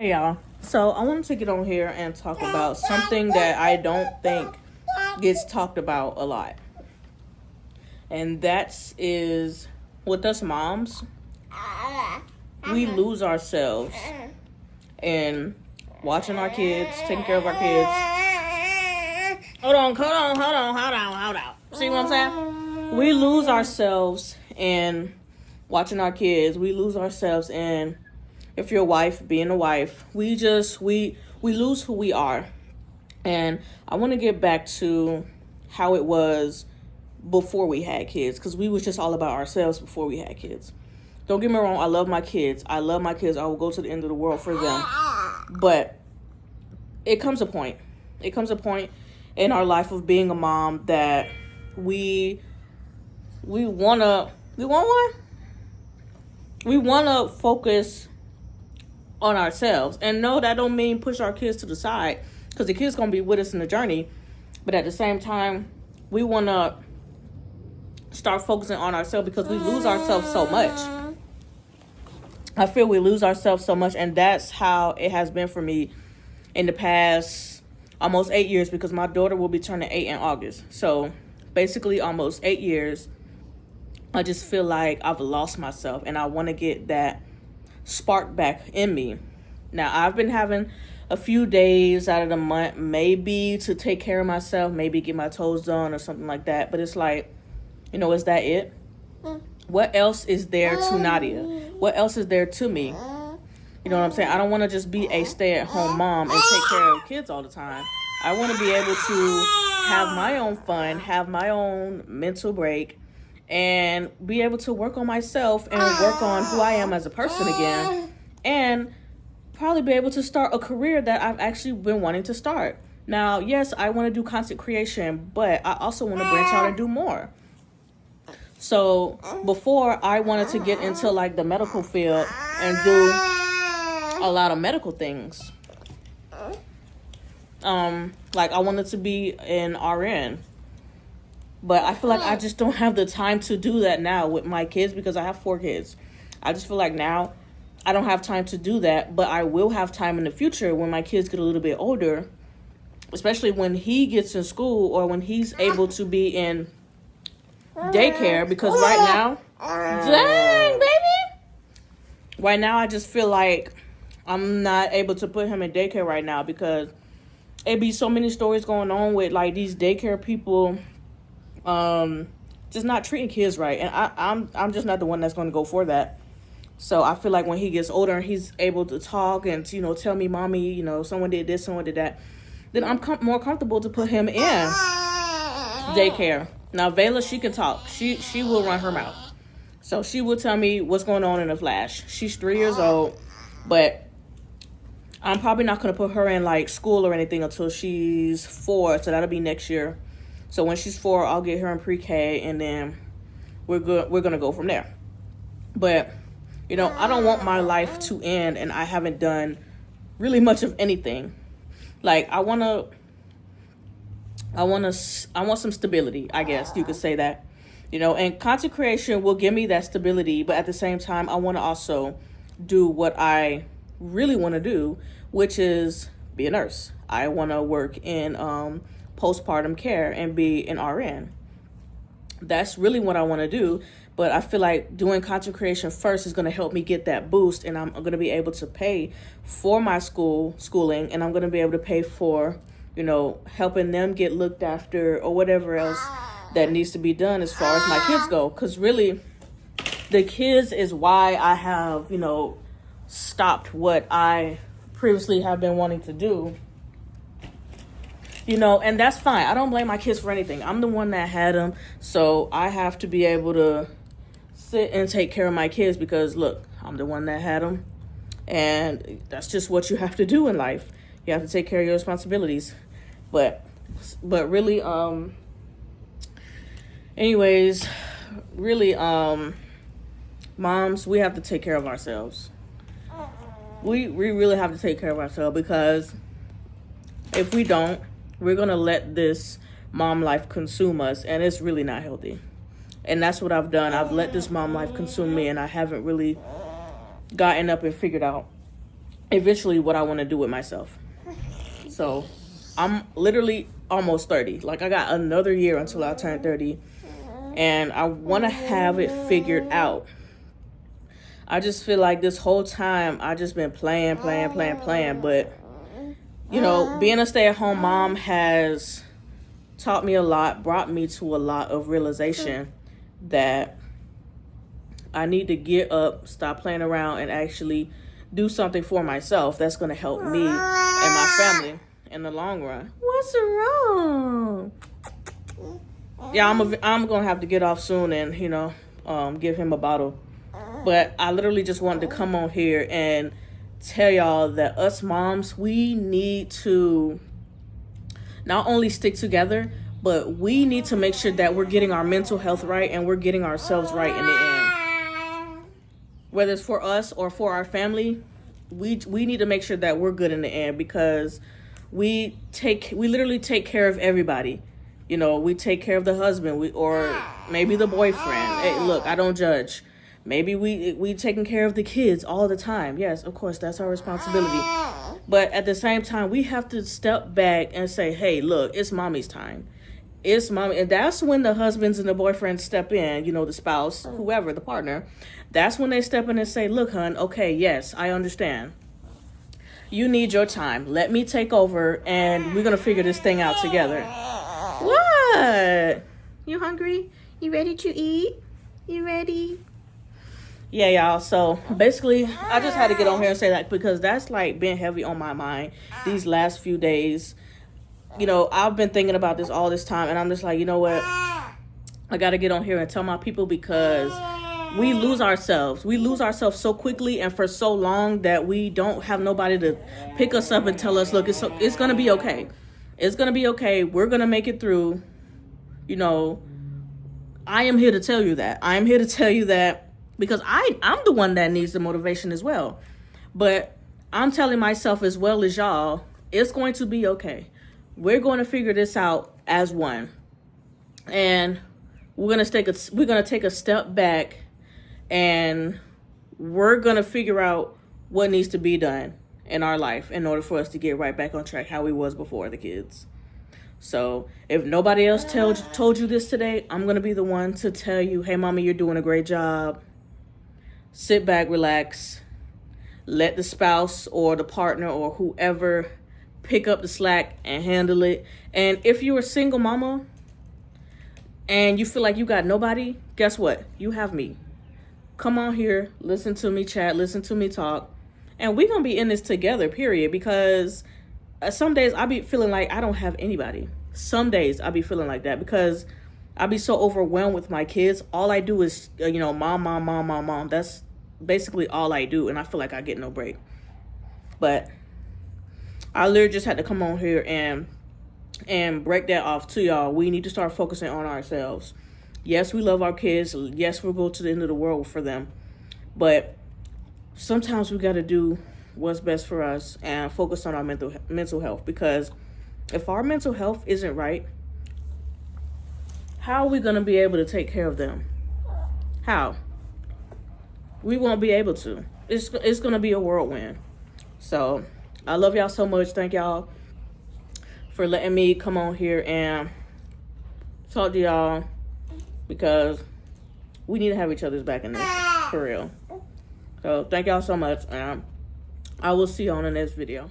Hey y'all, so I wanted to get on here and talk about something that I don't think gets talked about a lot. And that is, with us moms, we lose ourselves in watching our kids, taking care of our kids. Hold on. See what I'm saying? We lose ourselves in watching our kids. We lose ourselves in, if you're a wife, being a wife. We lose who we are. And I want to get back to how it was before we had kids, because we was just all about ourselves before we had kids. Don't get me wrong, I love my kids. I will go to the end of the world for them. But it comes a point in our life of being a mom that we want to focus on ourselves. And no, that don't mean push our kids to the side, because the kids gonna be with us in the journey. But at the same time, we want to start focusing on ourselves, because we lose ourselves so much. I feel we lose ourselves so much, and that's how it has been for me in the past almost 8 years, because my daughter will be turning 8 in August. So basically almost 8 years, I just feel like I've lost myself, and I want to get that spark back in me. Now, I've been having a few days out of the month maybe to take care of myself, maybe get my toes done or something like that. But it's like, is that it? What else is there to Nadia? What else is there to me? You know what I'm saying? I don't want to just be a stay-at-home mom and take care of kids all the time. I want to be able to have my own fun, have my own mental break, and be able to work on myself and work on who I am as a person again, and probably be able to start a career that I've actually been wanting to start. Now, yes, I want to do content creation, but I also want to branch out and do more. So before, I wanted to get into like the medical field and do a lot of medical things. Like I wanted to be an RN. But I feel like I just don't have the time to do that now with my kids, because I have 4 kids. I just feel like now I don't have time to do that, but I will have time in the future when my kids get a little bit older, especially when he gets in school or when he's able to be in daycare, because right now, dang, baby! Right now, I just feel like I'm not able to put him in daycare right now, because it'd be so many stories going on with like these daycare people just not treating kids right, and I'm just not the one that's going to go for that. So I feel like when he gets older and he's able to talk and tell me, mommy, someone did this, someone did that, then I'm more comfortable to put him in daycare. Now Vayla, she can talk, she will run her mouth, so she will tell me what's going on in a flash. She's 3 years old, but I'm probably not going to put her in like school or anything until she's 4, so that'll be next year. So when she's 4, I'll get her in pre-K, and then we're going to go from there. But, I don't want my life to end and I haven't done really much of anything. Like, I want some stability, I guess you could say that. And content creation will give me that stability, but at the same time, I want to also do what I really want to do, which is be a nurse. I want to work in postpartum care and be an RN. That's really what I want to do, but I feel like doing content creation first is going to help me get that boost, and I'm going to be able to pay for my schooling, and I'm going to be able to pay for, helping them get looked after or whatever else that needs to be done as far as my kids go, because really the kids is why I have, stopped what I previously have been wanting to do. And that's fine. I don't blame my kids for anything. I'm the one that had them, so I have to be able to sit and take care of my kids, because look, I'm the one that had them, and that's just what you have to do in life. You have to take care of your responsibilities. But really, anyways, really, moms, we have to take care of ourselves. We really have to take care of ourselves, because if we don't, we're going to let this mom life consume us, and it's really not healthy. And that's what I've done. I've let this mom life consume me, and I haven't really gotten up and figured out eventually what I want to do with myself. So I'm literally almost 30. Like, I got another year until I turn 30, and I want to have it figured out. I just feel like this whole time I just been playing, but you know, being a stay-at-home mom has taught me a lot, brought me to a lot of realization that I need to get up, stop playing around, and actually do something for myself that's going to help me and my family in the long run. What's wrong? Yeah, I'm going to have to get off soon and, you know, give him a bottle. But I literally just wanted to come on here and tell y'all that us moms, we need to not only stick together, but we need to make sure that we're getting our mental health right and we're getting ourselves right in the end. Whether it's for us or for our family, we need to make sure that we're good in the end, because we literally take care of everybody. You know, we take care of the husband, or maybe the boyfriend. Hey, look, I don't judge. Maybe we taking care of the kids all the time. Yes, of course, that's our responsibility. But at the same time, we have to step back and say, hey, look, it's mommy's time. It's mommy. And that's when the husbands and the boyfriends step in, you know, the spouse, whoever, the partner. That's when they step in and say, look, hon, okay, yes, I understand. You need your time. Let me take over, and we're going to figure this thing out together. What? You hungry? You ready to eat? You ready? Yeah, y'all. So basically, I just had to get on here and say that, because that's like been heavy on my mind these last few days. You know, I've been thinking about this all this time, and I'm just like, you know what? I got to get on here and tell my people, because we lose ourselves. We lose ourselves so quickly and for so long that we don't have nobody to pick us up and tell us, look, it's going to be okay. It's going to be okay. We're going to make it through. You know, I am here to tell you that. I'm here to tell you that, because I'm the one that needs the motivation as well. But I'm telling myself as well as y'all, it's going to be okay. We're going to figure this out as one. And we're going to take a step back, and we're going to figure out what needs to be done in our life in order for us to get right back on track how we was before the kids. So if nobody else told you this today, I'm going to be the one to tell you, hey, mommy, you're doing a great job. Sit back, relax, let the spouse or the partner or whoever pick up the slack and handle it. And if you're a single mama and you feel like you got nobody, guess what? You have me. Come on here, listen to me chat, listen to me talk, and we're going to be in this together, period, because some days I be feeling like I don't have anybody. Some days I be feeling like that because I be so overwhelmed with my kids. All I do is, mom. That's basically all I do, and I feel like I get no break. But I literally just had to come on here and break that off to y'all. We need to start focusing on ourselves. Yes, we love our kids. Yes, we'll go to the end of the world for them. But sometimes we got to do what's best for us and focus on our mental health. Because if our mental health isn't right, how are we going to be able to take care of them? How? We won't be able to. It's going to be a whirlwind. So I love y'all so much. Thank y'all for letting me come on here and talk to y'all, because we need to have each other's back in this, for real. So thank y'all so much. I will see you on the next video.